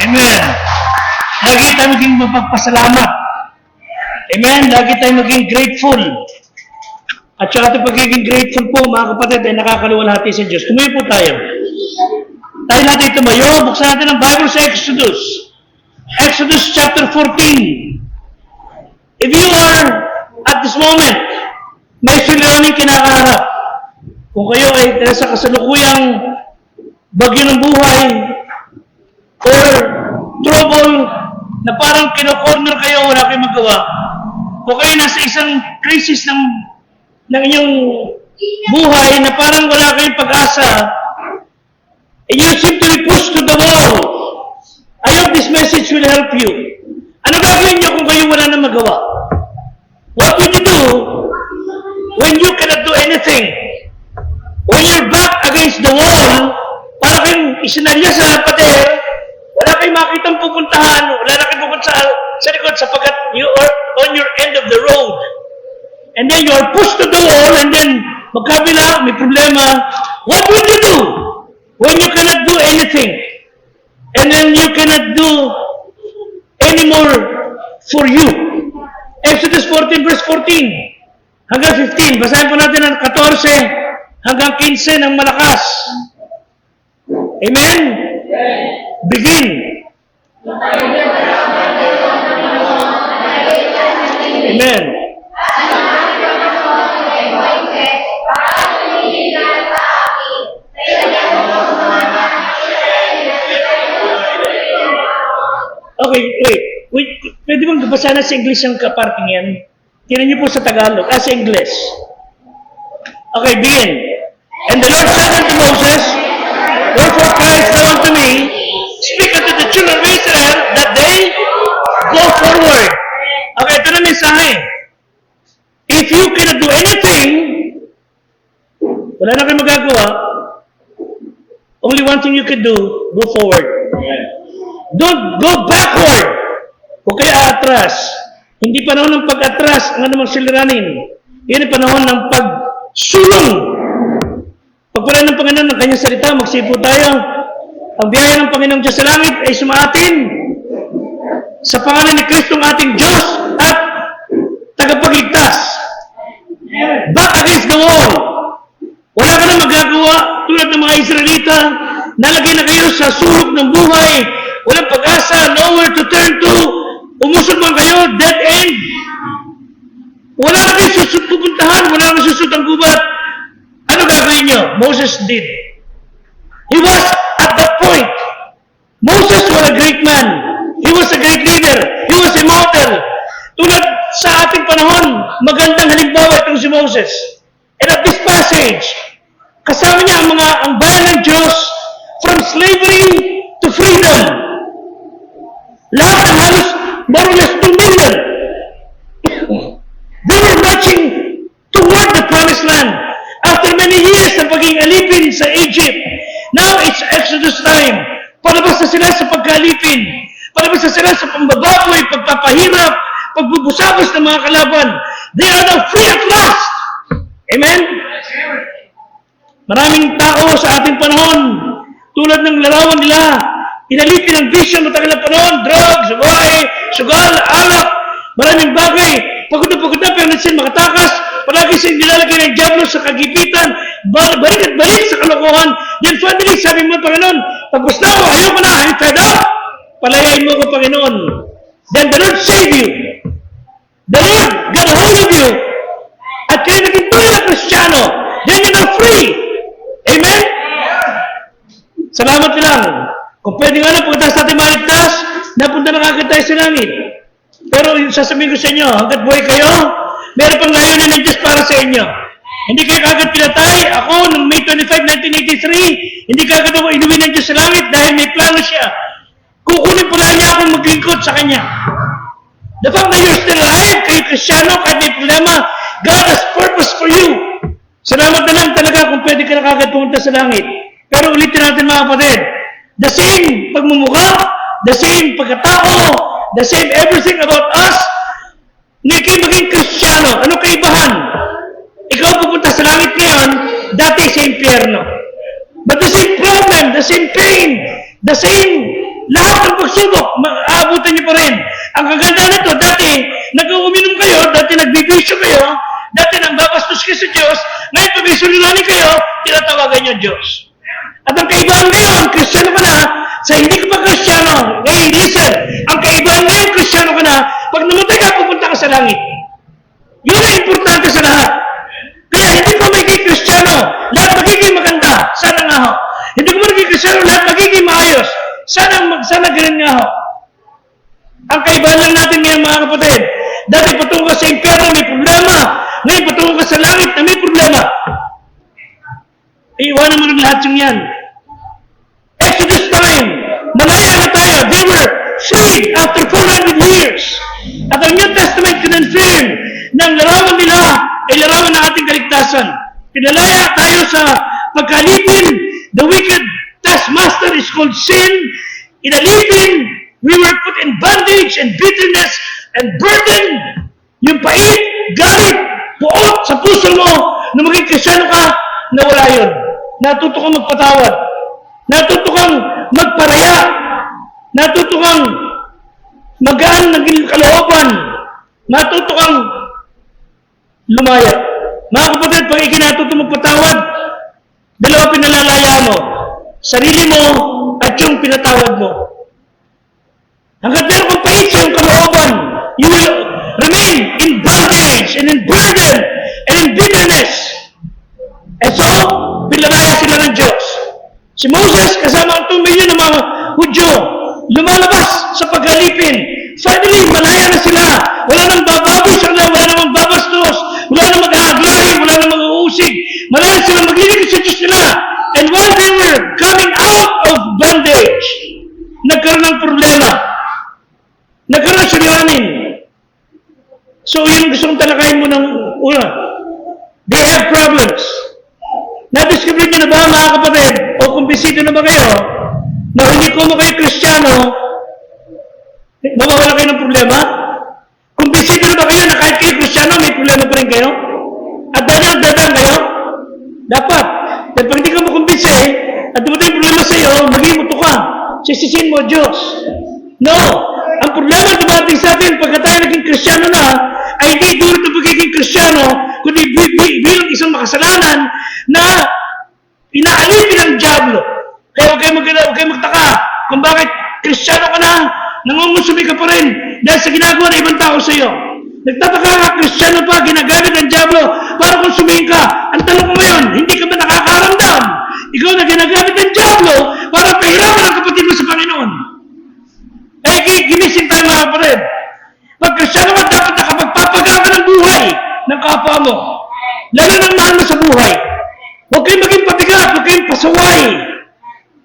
Amen. Lagi tayo maging mapagpasalamat. Amen. Lagi tayo maging grateful. At saka ito pagiging grateful po, mga kapatid, ay nakakaluwalhati sa Diyos. Tumayo po tayo. Tayo natin tumayo. Buksan natin ang Bible sa Exodus. Exodus chapter 14. If you are, at this moment, may suliraning kinakaharap, kung kayo ay sa kasalukuyang bagyo ng buhay, or trouble na parang kino-corner kayo, wala kayong magawa, kung kayo nasa isang crisis ng inyong buhay na parang wala kayong pag-asa, and you seem to be pushed to the wall, I hope this message will help you. Ano gagawin nyo kung kayo wala na magawa? What would you do when you cannot do anything? When you're back against the wall, para kayong isinalya sa pader, wala kayong makitang pupuntahan, wala na kayong pupunta sa likod sapagkat you are on your end of the road. And then you are pushed to the wall, and then magkabila, may problema. What will you do when you cannot do anything? And then you cannot do any more for you. Exodus 14 verse 14 hanggang 15. Basahin po natin ang 14 hanggang 15 ng malakas. Amen? Begin. Amen. Okay, wait. Pwede bang basa na sa English ang kaparting yan? Tinan niyo po sa Tagalog. Sa English. Okay, begin. And the Lord said unto Moses, wherefore criest thou unto me, speak unto the children of Israel that they go forward. Okay, ito na mensahe. If you cannot do anything, wala na kayo magagawa, only one thing you can do, go forward. Don't go backward. Huwag kayo atras. Hindi panahon ng pag-atras ang anumang siliranin. Yan ang panahon ng pagsulong. Pagpala ng Panginoon ng kanyang salita, magsipo tayo. Ang biyaya ng Panginoong Diyos sa langit ay sumaatin sa pangalan ni Kristo ang ating Diyos at tagapagligtas. Back against the wall. Wala ka na magagawa tulad ng mga Israelita. Nalagay na kayo sa sulok ng buhay. Walang pag-asa, nowhere to turn to. Umusog man kayo, dead end. Wala na kayo pupuntahan, wala na susut ang gubat. Ano gagawin nyo? Moses did. He was at that point. Moses was a great man. He was a great leader. He was a model. Tulad sa ating panahon, magandang halimbawa itong si Moses. this passage, kasama niya ang bayan ng Diyos from slavery to freedom. Lahat halos more or less 2 million. They were marching toward the promised land after many years na pagiging alipin sa Egypt. Now it's Exodus time. Palabas na sila sa pagkalipin. Palabas na sila sa pambababoy, pagpapahirap, pagbubusabos ng mga kalaban. They are now free at last. Amen? Maraming tao sa ating panahon, tulad ng larawan nila, inalipin ang vision ng tagal na panahon, drugs, buhay, sugal, alak, maraming bagay. Pagod na pero sila makatakas, palagi silang nilalagay ng diablo sa kagipitan, balik at balik sa kalokohan. Then finally, sabi mo, Panginoon, tapos na ako, ayoko na, I'm fed up. Palayain mo ko, Panginoon. Then the Lord save you. The Lord got a hold of you. At kayo naging tunay na Kristiyano. Then you're now free. Amen? Salamat lang. Kung pwede nga na, pagkatapos natin maligtas, napunta na kagad tayo sa langit. Pero sasabihin ko sa inyo, hanggat buhay kayo, meron pang layunin ng Diyos para sa inyo. Hindi kayo kagad pinatay. Ako, noong May 25, 1983, hindi kagad ako inuwi ng Diyos sa langit dahil may plano siya. Kukunin pala niya akong maglingkod sa Kanya. The fact that you're still alive, kayo Kristiyano, kahit may problema, God has purpose for you. Salamat na lang talaga kung pwede ka na kagad pumunta sa langit. Pero ulitin natin mga kapatid, the same pagmumukha, the same pagkatao, the same everything about us, hindi kayo maging Kristiyano. Ano kaibahan? Ikaw pupunta sa langit ngayon, dati sa impyerno. But the same problem, the same pain, the same lahat ng pagsubok, aabutan niyo pa rin. Ang kaganda nito, dati nag-uuminom kayo, dati nagbibisyo kayo, dati nang babastos kayo sa Diyos, ngayon pag may suliranin kayo, tinatawagan niyo Diyos. At ang kaibahan ngayon, Kristiyano ka na, sa hindi ka pa Kristiyano, ngayon listen, ang kaibahan ngayon, Kristiyano ka na, pag namatay ka, pupunta ka sa langit. Yun ang importante sa lahat. Kaya hindi ko magiging Kristiyano, lahat magiging maganda, sana nga ho. Hindi ko magiging Kristiyano, lahat magiging maayos, sana ganun nga ho. Ang kaibahan lang natin ngayon mga kapatid, dati patungo ka sa impyerno, may problema. Ngayon patungo ka sa langit na may problema. Iiwanan mo rin lahat yung yan. Exodus time, malaya na tayo. They were freed after 400 years. At ang New Testament confirm na ang larawan nila ay larawan ng ating kaligtasan. Pinalaya tayo sa pagkalipin. The wicked taskmaster is called sin. Inalipin, we were put in bondage and bitterness and burden. Yung pait, galit, puot sa puso mo na maging Kristiyano ka, nawala yun. Natuto kang magpatawad. Natuto kang magparaya. Natuto kang magaan ng kalooban. Natuto kang lumaya. Mga kapatid, pag ikinatuto magpatawad, dalawa pinalalaya mo. Sarili mo at yung pinatawad mo. Hanggang meron kang pait sa iyong kalooban, you will remain in bondage and in burden and in bitterness. And so, pinalaya sila ng Diyos. Si Moses, kasama ang 2 million ng mga Hudyo, lumalabas sa paghalipin. Finally, malaya na sila. Wala nang bababoy sa kanila, wala nang magbabastos, wala nang mag-aaglay, wala nang mag-uusig. Malaya sila magliligid sa Diyos nila. And while they were coming out of bondage, nagkaroon ng problema. Nagkaroon ng suliranin. So, yung gusto kong talakayin mo ng una. They have problems. Na-discover nyo na ba, mga kapatid, o kumbisido na ba kayo, na hindi ko mo kayo Kristiyano, nawawala kayo ng problema? Kumbisido na ba kayo na kahit kayo Kristiyano, may problema pa rin kayo? At dadaan kayo? Dapat. Dahil pag hindi ka makumbinsi, at dumating problema sa iyo, mag-imuto ka. Sisisin mo, Diyos. No. Ang problema dumating sa atin, pagka tayo naging Kristiyano na, ay hindi dulot ng pagiging Kristiyano, kundi bilang isang makasalanan na inaalipin ng diablo. Kaya huwag kayo magtaka kung bakit Kristiyano ka na, nangungusumi ka pa rin dahil sa ginagawa ng ibang tao sa iyo. Nagtataka ka, Kristiyano pa, ginagamit ng diablo para konsumihin ka. Ang tanong ko ngayon, hindi ka ba nakakaramdam? Ikaw na ginagamit ng diablo para pahirapan ang kapatid mo sa Panginoon. Eh, gimising tayo mga kapatid. Pag Kristiyano ka, dapat nakapagpapaga ka ng buhay ng kapwa mo. Lalo ng mahal mo sa buhay. Huwag kayong maging pabigat, huwag kayong pasaway.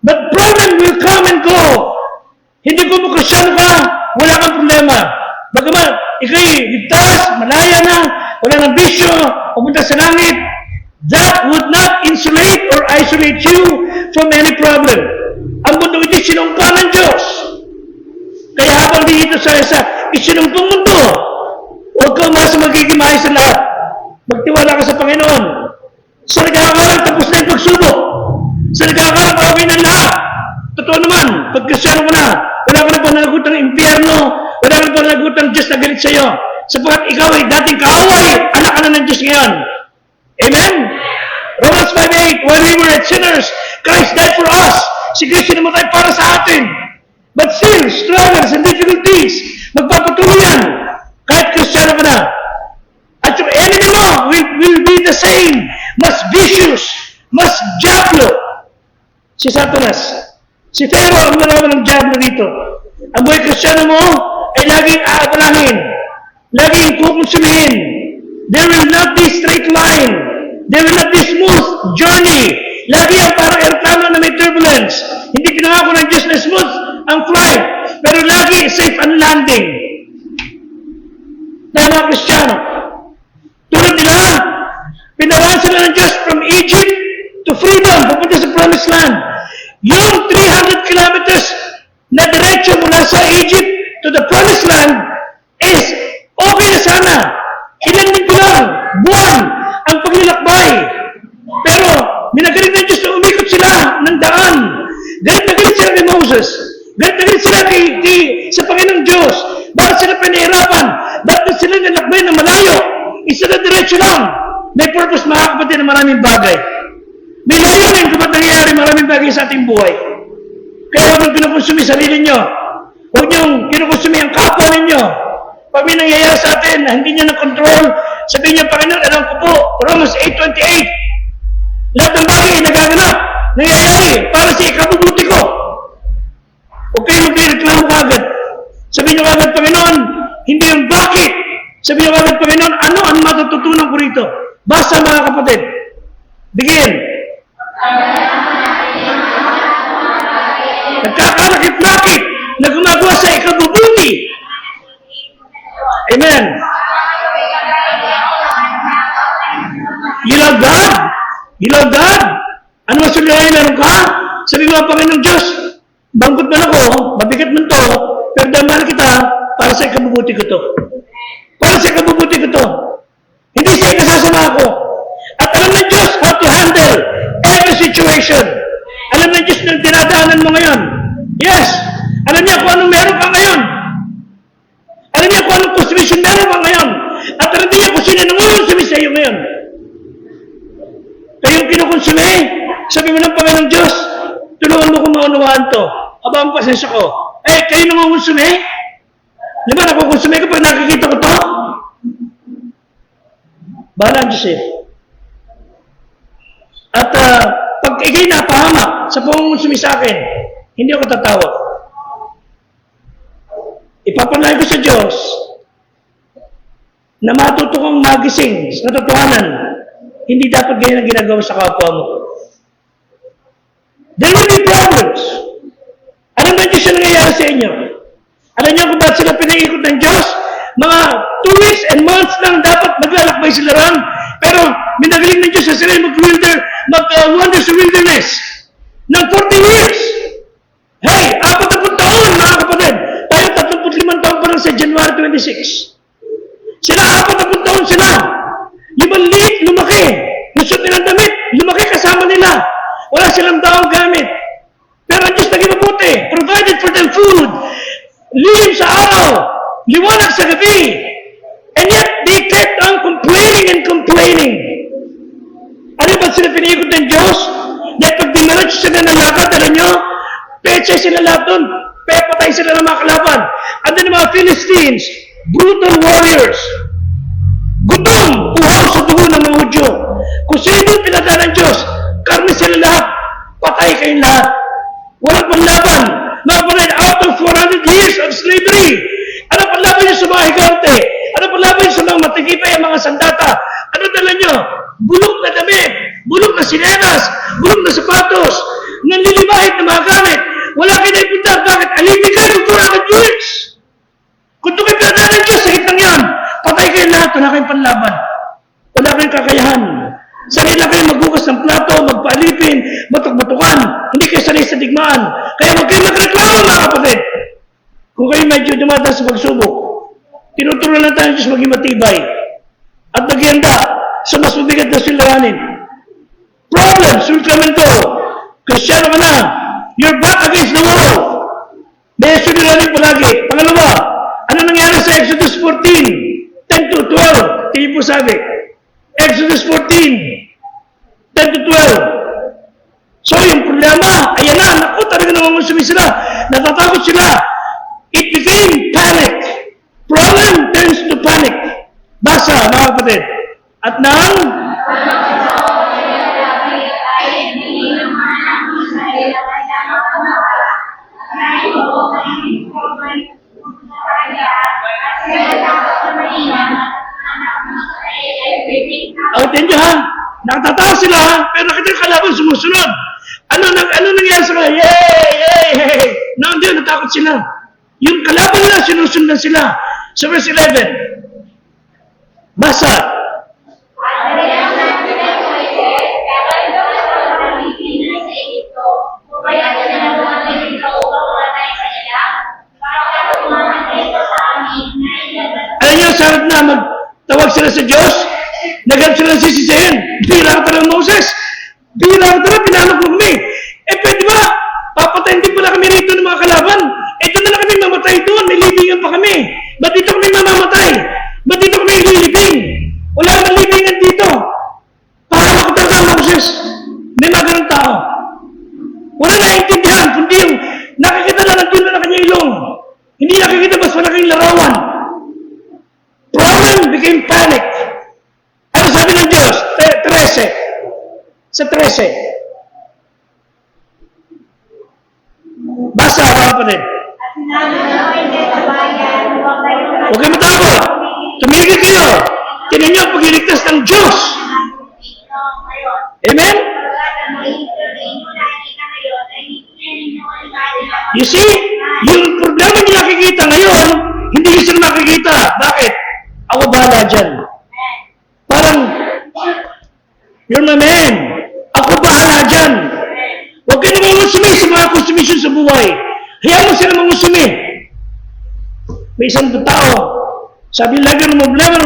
But problem will come and go. Hindi ko mo Kristyano ka, wala kang problema. Bagaman, ikay ligtas, malaya na, wala ng bisyo, pumunta sa langit, that would not insulate or isolate you from any problem. Ang mundo ito'y sinungkang ng Diyos. Kaya habang dito sa isinungkang mundo, huwag ka umasa magiging maayos sa lahat. Magtiwala ka sa Panginoon. Sa nagkakaroon, tapos na yung pagsubok. Sa nagkakaroon, okay na lahat. Totoo naman, pag Kristyano ka na, wala ka na panagot ng impyerno, wala ka na panagot ng Diyos na galit sa iyo. Sapagkat ikaw ay dating kaaway, anak ka na ng Diyos ngayon. Amen? Romans 5:8, while we were yet sinners, Christ died for us. Si Kristo namatay para sa atin. But still, struggles and difficulties, magpapatuloy yan. Kahit Kristyano ka na. At yung enemy mo will be the same. Mas vicious, mas diablo. Si Satanas. Si Pharaoh ang naraman ng diablo dito. Ang buhay Kristyano mo ay laging aabalangin. Laging kukonsumihin. There will not be straight line. There will not be smooth journey. Lagi ang parang aeroplano na may turbulence. Hindi pinangako ng Diyos na smooth ang flight. Pero lagi safe ang landing. Dahil mga Kristyano, tulad nila, pinawaan sila ng Diyos from Egypt to freedom, papunta sa promised land. Yung 300 kilometers na diretso mula sa Egypt to the promised land is okay na sana. Ilan din ko lang, buwan ang paglalakbay. Pero minagaling ng Diyos na umikot sila ng daan. Galit na galit sila kay Moses. Galit na galit sila sa Panginoong Diyos. Bakit sila pinahirapan? Bakit sila nalakbay na malayo? Isa na diretso lang. May purpose mga kapatid na maraming bagay. May layunin kapag nangyayari maraming bagay sa ating buhay. Kaya huwag niyong kinukonsumi sarili niyo. Huwag niyong kinukonsumi ang kapwa ninyo. Pag may nangyayari sa atin na hindi niyo na-control, sabihin niyo, Panginoon, alam ko po, Romans 8:28. Lahat ng bagay nagaganap, nangyayari para sa ikabubuti ko. Huwag kayo magreklamo kagad. Sabihin niyo kagad, Panginoon, hindi yung bakit. Sabihin niyo kagad, Panginoon, ano ang matututunan ko rito? Basta mga kapatid. Begin. Nagkakalakit-lakit na gumagawa sa ikabubuti. Amen. You love God? You love God? Ano masulihin meron ka? Sabi mo, Panginoong Diyos, bangkot man ako, mabigat man to, pero damahan kita para sa ikabubuti ko to. Para sa ikabubuti ko to. Hindi siya ikasasama ako. At alam ng Diyos how to handle every situation. Alam ng Diyos na dinadaanan mo ngayon. Yes. Alam niya kung anong meron ka ngayon. Alam niya kung anong consumption meron ka ngayon. At alam niya kung sino nangungonsumi sa iyo ngayon. Kayong kinukonsumi, sabi mo ng Panginoong Diyos, tulungan mo kung maunawaan to. Aba ang pasensya ko. Kayo nangungonsumi? Di ba nakukonsumi kapag nakikita ko to? Bahala ang Diyos eh. At pag ikay napahamak sa pangungonsumi sa akin, hindi ako tatawag. Ipapanahin ko sa Diyos na matuto kang magising sa katotohanan, hindi dapat ganyan ang ginagawa sa kapwa mo. There will be problems. Alam ba Diyos na nangyayari sa inyo? Alam niyo kung bakit sila pinaikot ng Diyos? Mga 2 weeks and months lang dapat maglalakbay sila ron. Pero minagaling ng Diyos sa sila mag-wander sa wilderness ng 40 years. Hey, 40 taon mga kapatid. Tayo 35 taon pa lang sa January 26. Sila 40 taon sila. Yung maliit, lumaki. Gusto nilang damit, lumaki kasama nila. Wala silang daong gamit. Pero ang Diyos naging mabuti. Provided for them food. Lilim sa araw. Liwanag sa gabi. And yet, they kept on complaining and complaining. Ano ba sila piniikot ng Diyos? Dahil pag dimaratso sila ng lakad, alam nyo, peche sila lahat doon. Pepatay sila ng mga kalaban. And then mga Philistines, brutal warriors. Gutom, uhaw sa dugo ng mga Hudyo. Kung sino pinadala ng Diyos, karne sila lahat. Patay kayong lahat. Walang panlaban. Mga panay, out of 400 years of slavery. Ano panlaban nyo sa mga higante? Ano panlaban nyo sa mga matigipay ang mga sandata? Ano dala nyo? sinelas, bulong na sapatos, nanlilimahit na mga gamit. Wala kayo naipunta. Bakit? Alipin kayo, tugtura ka Diyos. Kung ito kayo pinadala ng Diyos, sakit lang yan. Patay kayo lahat, wala kayong panlaban. Wala kayong kakayahan. Sanay lang kayo magbukas ng plato, magpaalipin, batok-batukan. Hindi kayo sanay sa digmaan. Kaya huwag kayo magreklamo, mga kapatid. Kung kayo medyo dumadaan sa pagsubok, tinuturo lang tayo ng Diyos maging matibay. At naghihanda sa mas mabigat na suliranin. Problems will come and go. Kristyano ka na, you're back against the wall. May suliranin palagi. Pangalawa, ano nangyari sa Exodus 14, 10 to 12? Tingin po sabi. Exodus 14, 10 to 12. So yung problema, ayan na, naku, talaga naman masumi sila. Natatakot sila. It became panic. Problem turns to panic. Basa, mga kapatid. At nang atin nyo ha, nakatatawa sila ha, pero nakita yung kalaban sumusunod. Ano nangyari sa kanila? Yay! Hindi, natakot sila. Yung kalaban nila, sinusundan sila. Sa verse 11, basa. Alam nyo, sarap na magtawag sila sa Diyos, naghanap sila ng sisisihin. Bira ka talagang Moses. Bira ka talagang pinanok mo kami. Pwede ba? Papatayin din pala kami rito ng mga kalaban. Ito na lang kami mamatay doon. May libingan pa kami. Ba't dito kami mamamatay? Ba't dito kami lilibing? Wala naman libingan dito. Pahamak ka talaga, Moses. May mga ganang tao. Wala naiintindihan, kundi yung nakikita na nandun na kanya ilong. Hindi nakikita mas malaking larawan. Problem became panic. Ano sabi ng Diyos? 13. Sa 13. Basa, mga kapatid. Huwag kayo matakot. Tumigil kayo. Tinan niyo ang pagliligtas ng Diyos. Amen? You see, yung problema niyo nakikita ngayon, hindi niyo sila makikita. Bakit? Ako bahala dyan. Parang, you're my man. Ako bahala dyan. Huwag kayo mangusumi sa mga konsumisyon sa buhay. Hayaan mo sila mangusumi. May isang tao, sabi lagi ng problema.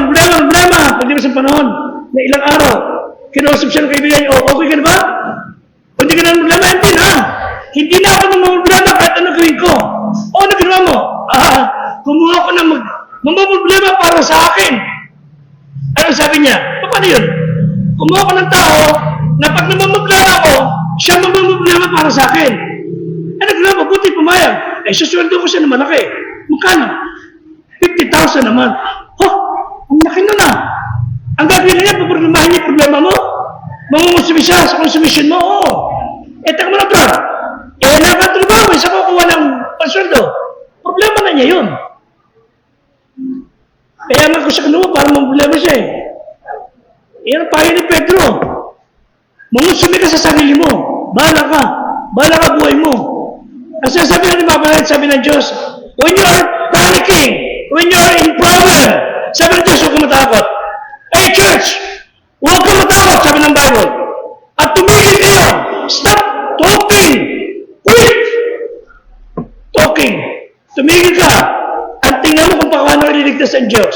Pag di ba sa panahon, na ilang araw, kinausap siya ng kaibigan niya, okay ka na ba? Kung hindi ka na ng problema, hindi na. Hindi na ako ng mga problema kahit ano gawin ko. Ano ginawa mo? Kumuha ko ng mga problema para sa akin. Ano sabi niya? Paano yun? Kumuha ko ng tao na pag namamagplano ako, siya mamamagplano para sa akin. Ano ginawa? Mabuti pumayag. Susweldo ko siya ng malaki. Magkano? 50,000 naman. Ang laki na na. Ang gagawin niya, paproblemahin niya yung problema mo. Mangungusumi siya sa konsumisyon mo. Oo. Taka mo na ba? Nakatrabaho, isa kukuha ng pansweldo. Problema na niya yun. Kaya nga ko siya kinuha para problema siya eh. Yan ang payo ni Pedro. Mangusumi ka sa sarili mo. Bahala ka. Bahala ka buhay mo. Ang sabi na ni Mama, sabi ng Diyos, when you are panicking, when you are in problem, sabi ng Diyos, huwag ka matakot. Hey church, huwag ka matakot, sabi ng Bible. At tumigil kayo. Stop talking. Quit talking. Tumigil ka. At tingnan mo kung paano ililigtas ang Diyos.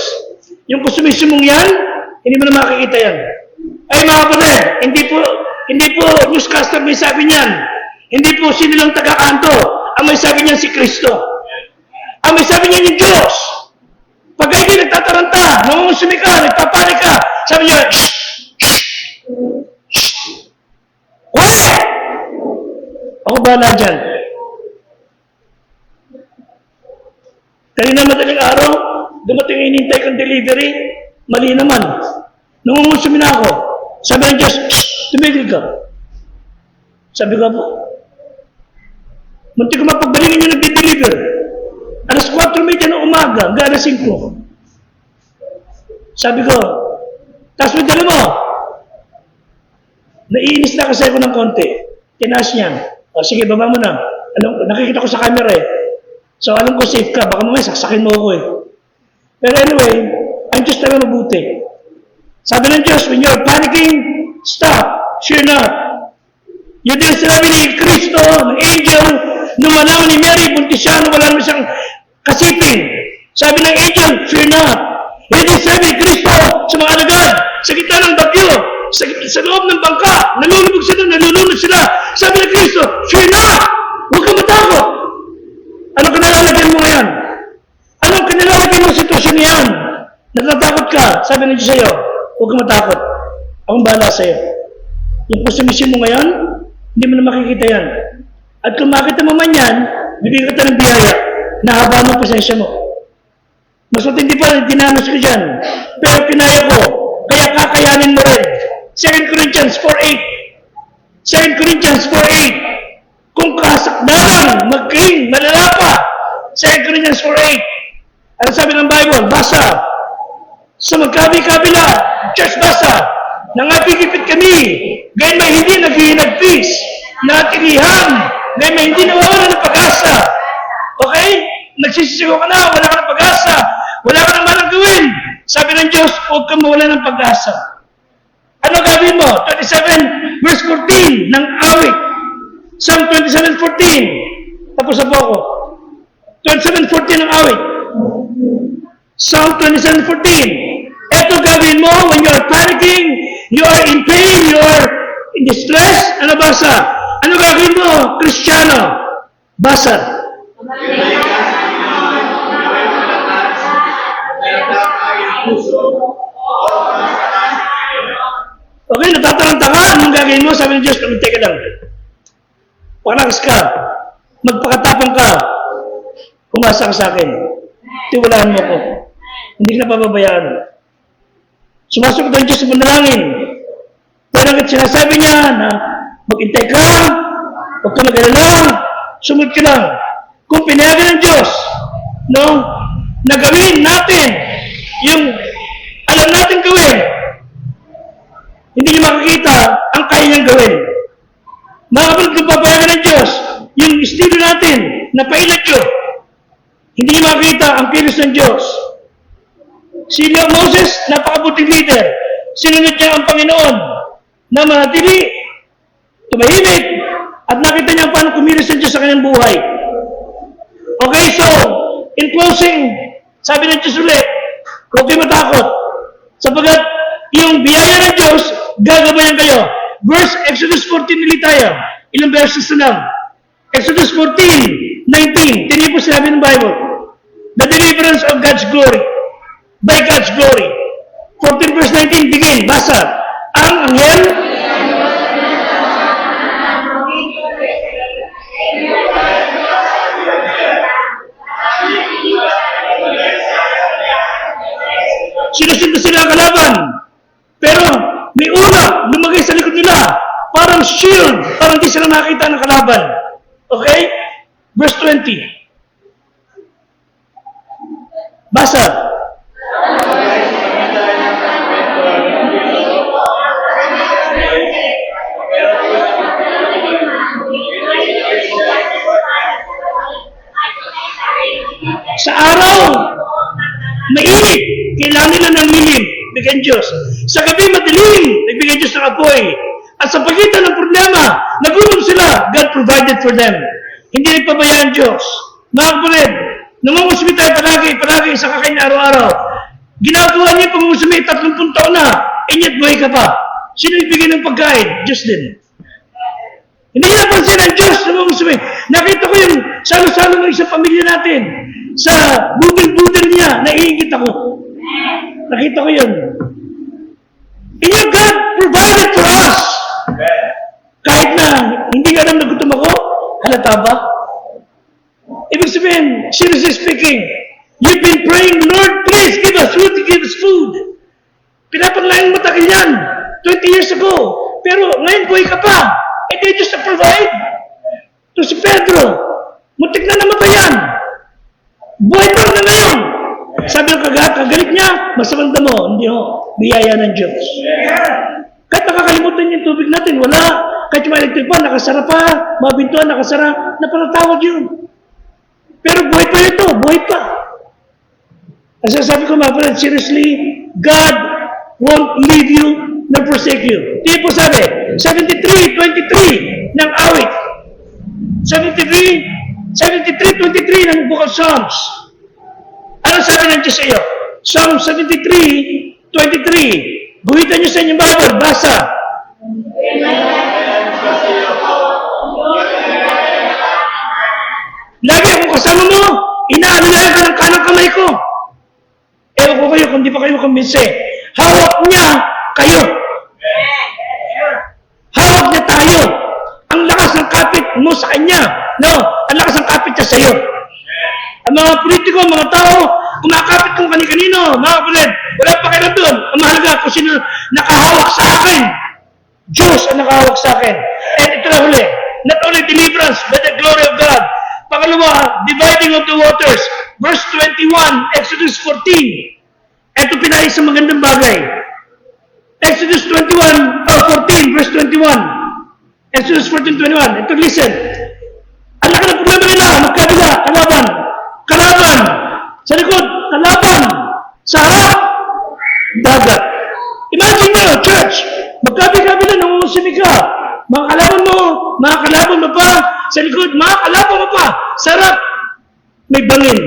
Yung konsumisyon mong yan, hindi mo na makikita yan. Ay mga kapatid, hindi po newscaster may sabi niyan. Hindi po sinilang taga-kanto. Ang may sabi niyan si Kristo. Ang may sabi niyan yung Diyos. Pag hindi nagtataranta, mangungusumi ka, nagpapanik ka, sabi niya, shh! Shh! Shh! Quiet! Ako bahala dyan. Kanina madaling araw, dumating inintay kong delivery, mali naman. Nangungusumi na ako. Sabi ng Diyos, shh! Tumigil ka. Sabi ko po, munti ko mapagbalingin yung nagdi-deliver. Alas 4:30 ng umaga, hanggang alas 5. Sabi ko, tapos may dala mo. Naiinis na kasi ako ng konti. Tinaas niya. O sige, baba mo na. Nakikita ko sa camera eh. So alam ko safe ka. Baka mamaya saksakin mo ako eh. Pero anyway, ang Diyos talaga mabuti. Sabi ng Diyos, when you're panicking, stop. Fear not. Yun din sinabi ni Kristo, ng angel, nung malaman ni Mary, buntis siya, nung wala naman siyang kasipin. Sabi ng angel, fear not. Yun din sinabi ni Kristo sa mga alagad, sa gitna ng bagyo, sa loob ng bangka, nalulubog sila, nalulunod sila. Sabi ng Kristo, fear not. Huwag kang matakot. Anong kanilalagyan mo ngayon? Anong kanilalagyan mo sa sitwasyon niyan? Natatakot ka. Sabi ng Diyos sa'yo, huwag kang matakot. Akong bahala sa'yo. Yung pusumisyon mo ngayon, hindi mo na makikita yan. At kung makita mo man yan, bibigyan ka ng biyaya. Nahaba mo pasensya mo. Mas matindi pa, dinanos ko dyan. Pero kinaya ko, kaya kakayanin mo rin. 2 Corinthians 4:8. 2 Corinthians 4:8. Kung kasakdalan, maging malala pa. 2 Corinthians 4:8. Ano sabi ng Bible? Basa. Sa magkabi-kabila, church basa. Nangapigipit kami. Gayun may hindi naghihinagpis. Natilihan. Gayun may hindi nawawala ng pag-asa. Okay? Nagsisisigaw ka na, wala ka ng pag-asa. Wala ka naman ang gawin. Sabi ng Diyos, huwag kang mawala ng pag-asa. Ano gawin mo? 27 verse 14 ng awit. Psalm 27:14. Tapos na po ako. 27:14 ng awit. Psalm 27:14. Ito gawin mo when you are panicking, you are in pain, you are in distress. Ano basa? Ano gawin mo, Kristiyano? Basa. Okay, natataranta ka. Anong gagawin mo? Sabi ng Diyos, teka lang. Parakas ka. Magpakatapang ka. Umasa ka sa akin. Tiwalaan mo ko. Hindi ka napapabayaan. Sumasok ang Diyos sa panalangin. Pero sinasabi niya na mag-intay ka, huwag ka mag-alala, sumunod ka lang. Kung pinayagan ng Diyos, no, na gawin natin yung alam natin gawin, hindi niyo makikita ang kaya niyang gawin. Makapag kung papayagan ng Diyos, yung estilo natin na pailat yun, hindi niyo makikita ang kilos ng Diyos. Si Moses, napakabuting leader. Sinunod niya ang Panginoon na manatili, tumahimik, at nakita niya paano kumilos ng Diyos sa kanyang buhay. Okay, so, in closing, sabi ng Diyos ulit, huwag kayo matakot. Sapagat yung biyaya ng Diyos, gagabayan kayo. Exodus 14 ulit tayo. Ilang verses na lang. Exodus 14:19. Tingnan po sinabi ng Bible. The deliverance of God's glory. By God's glory. 14 verse 19, begin, basa. Ang anghel sinusunod sila ang kalaban. Pero may ulap lumagay sa likod nila. Parang shield. Parang di sila nakita ng kalaban. Okay? Verse 20. Basa. Sa araw, mainit. Kailangan nila ng lilim. Bigyan Diyos. Sa gabi, madilim. Nagbigay Diyos ng apoy. At sa pagitan ng problema, nagutom sila. God provided for them. Hindi nagpabayaan Diyos. Mga kapatid, nangungusubi tayo palagi sa kakain na araw-araw. Ginagawa niya yung pangungusubi, 30 taon na. Inyat buhay ka pa. Sino nagbigay ng pagkain? Diyos din. Hindi niya napansin ang Diyos na mangungusubi. Nakita ko yung salo-salo ng isang pamilya natin. Sa budel-budel niya, naiingit ako. Nakita ko yun. And your God provided for us. Kahit na hindi ka alam na gutom ako, halata ba? Ibig sabihin, seriously speaking, you've been praying, Lord, please give us food, give us food. Pinapanglaing matagal yan, 20 years ago. Pero ngayon buhay ka pa. Eh, they just provide. To si Pedro, muntik na namatayan. Buhay pa na ngayon. Sabi ng kagalit niya, masamanda mo. Hindi ho, biyaya ng Diyos. Kahit nakakalimutan yung tubig natin, wala. Kahit yung electric pan, nakasara pa. Mga bintuan, nakasara. Napalatawag yun. Pero buhay pa ito, buhay pa. As sabi ko mga friend, seriously, God won't leave you nor forsake you. Hindi po sabi, 73:23 ng awit. 73:23 ng Book of Psalms. Ano sabi ng Diyos sa iyo? Psalm 73:23. Guhitan niyo sa inyong Bible, basa. Lagi akong kasama mo, inaanilayan ka ng kanang kamay ko. Ewan ko kayo kung di pa kayo kumbinse. Hawak niya kayo. Hawak niya tayo. Ang lakas ng kapit mo sa kanya. No, ang lakas ng kapit niya sa iyo. Ang mga politiko, mga tao, kumakapit kung kani-kanino, mga kapatid, wala pa kayo doon. Ang mahalaga kung sino nakahawak sa akin. Diyos ang nakahawak sa akin. And ito na huli, not only deliverance, but the glory of God. Pangalawa, dividing of the waters. Verse 21, Exodus 14. Ito pinahis sa magandang bagay. Exodus 14, verse 21. Exodus 14:21. Ito, listen. Ang laki ng problema nila, magkabila, kalaban. Kalaban. Sa likod, kalaban. Sa harap, dagat. Imagine nyo, church, magkabila ng umusimi ka. Mga kalaban mo pa. Sa likod, mga kalaban mo pa. Sa harap, may bangin.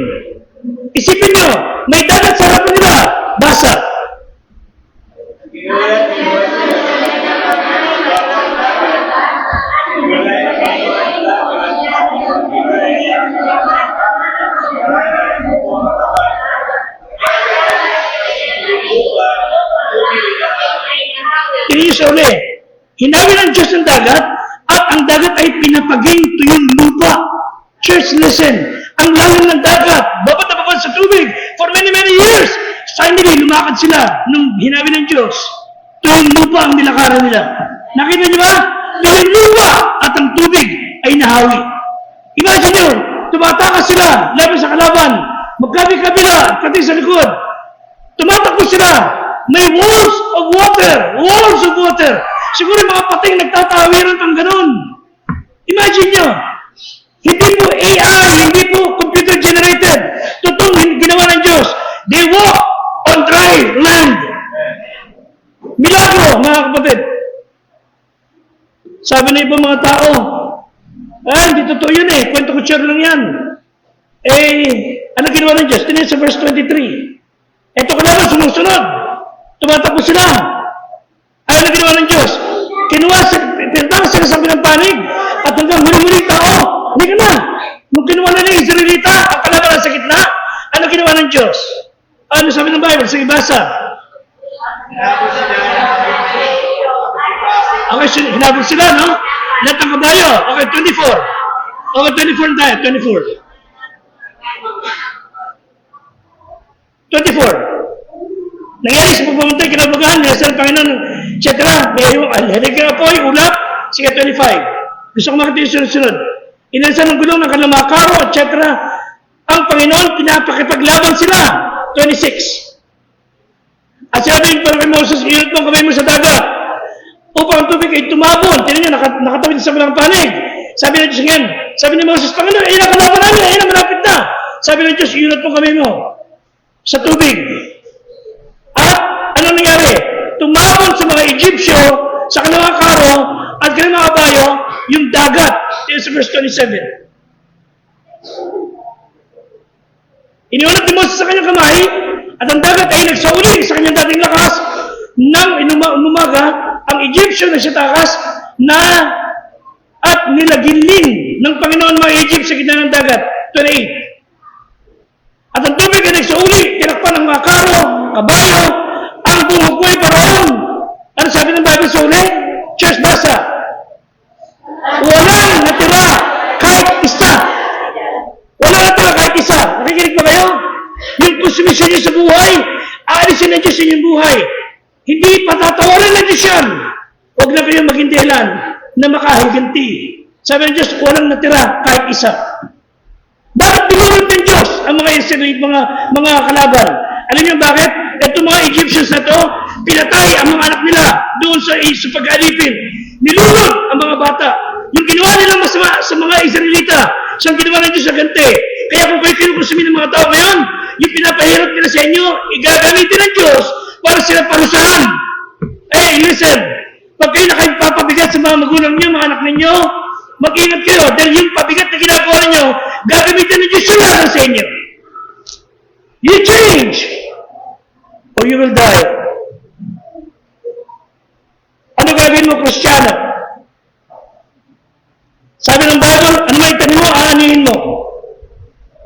Isipin nyo, may dagat sa harapan nila. Basa. Tingin sa uli, hinawin ng Diyos ng dagat at ang dagat ay pinapaging tuyong lupa. Church, listen, ang lalim ng dagat, babad na babad sa tubig for many years. Finally, lumakad sila nung hinawin ng Diyos. Tuyong lupa ang nilakaran nila. Nakita niyo ba? Tuyong lupa at ang tubig ay nahawi. Imagine nyo, tumatakas sila laban sa kalaban, magkabi-kabila, pati sa likod. Tumatakbo sila. May walls of water. Siguro yung mga pating nagtatawiran pang ganun. Imagine nyo, hindi po AI, hindi po computer generated. Totoong ginawa ng Diyos. They walk on dry land. Milagro, mga kapatid. Sabi na ibang mga tao, hindi totoo yun eh. Kwento ko lang yan. Ano ginawa ng Diyos? Tingnan sa verse 23. Ito ka naman, sumusunod. Tumatakbo sila. Ano ginawa ng Diyos? Pinatang sila sa ng panig at hanggang huli-huli tao. Hindi ka na. Nung kinuha na ng Israelita, ang kalaban sa gitna, ano ginawa ng Diyos? Ano sabi ng Bible? Sige, basa. Okay, hinabot sila, no? Lahat ng kabayo. Okay, 24. Okay, 24 tayo, 24. Nangyari sa pagpamantay, kinabagahan, nasa ang Panginoon, etc. May halig ka po, ulap, sige, 25. Gusto ko makita yung sunod-sunod. Inansan ng gulong ng kanilang mga karo, etc. Ang Panginoon, pinapakipaglaban sila. 26. At sabi yung parang kay Moses, iunod mo kamay mo sa dagat. Upang ang tubig ay tumabon. Tinan nyo, nakatawid sa walang panig. Sabi ng Diyos ngayon, sabi ni Moses, Panginoon, ayun ang kalaban namin, ayun ang malapit na. Sabi ng Diyos, iunod mo kamay mo sa tubig. At ano nangyari? Tumabon sa mga Egyptyo, sa kanilang karo, at kanilang mga kabayo, yung dagat. Ito sa verse 27. Iniunat ni Moses sa kanyang kamay, at ang dagat ay nagsauli sa kanyang dating lakas, nang inumaga, ang Egyptyo na siya takas, na at nilagilin ng Panginoon mga Egypt sa gitna ng dagat. 28. At ang tubig ay nagsauli, tinakpan ng mga karo, kabayo, ang bumubuhay paraon. Ano sabi ng Bible sa uli? Church, basa. Walang natira kahit isa. Walang natira kahit isa. Nakikinig ba kayo? Yung konsumisyon nyo sa buhay, aalisin na Diyos sa inyong buhay. Hindi patatawarin na Diyos yan. Huwag na kayong maging dahilan na makahiganti. Sabi ng Diyos, walang natira kahit isa. Bakit binulot ng Diyos ang mga kalaban? Alam niyo bakit? Ito mga Egyptians na to, pinatay ang mga anak nila doon sa pag-alipin. Nilunod ang mga bata. Yung ginawa nila masama sa mga Israelita, siyang ginawa ng Diyos sa gante. Kaya kung kayo kinukonsumin ng mga tao ngayon, yung pinapahirap nila sa inyo, igagamitin ng Diyos para sila parusahan. Listen, pag kayo nakaipapabigat sa mga magulang niyo, mga anak ninyo, mag-ingat kayo dahil yung pabigat na ginagawa niyo, gagamitin ng Diyos sila sa inyo. You change or you will die. Ano gagawin mo, Kristiyano? Sabi ng Bible, ano may tanim mo, aanihin mo.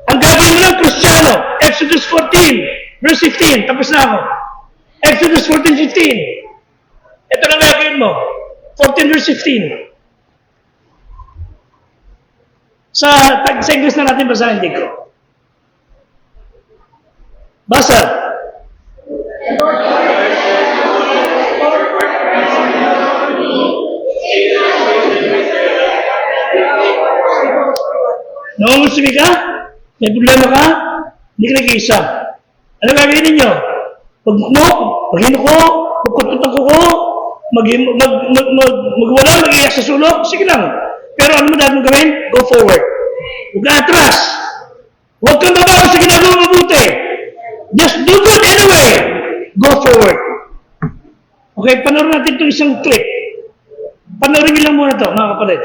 Ang gagawin mo ng Kristiyano, Exodus 14, verse 15, tapos na ako. Exodus 14, 15. Ito na gagawin mo. 14 verse 15. Sa English na natin basahin dito. Basa. Nangungusubi ka? May problema ka? Hindi ka nag-iisa. Ano gagawin ninyo? Pag-hinuko, pagkututan ko, magwala, mag-iyak sa sulok, sige lang. Pero ano mo dapat gawin? Go forward. Huwag ka atras. Huwag kang babago sa ginagawa mabuti. Just do good anyway. Go forward. Okay, panoorin natin itong isang clip. Panoorin niyo lang muna ito, mga kapatid.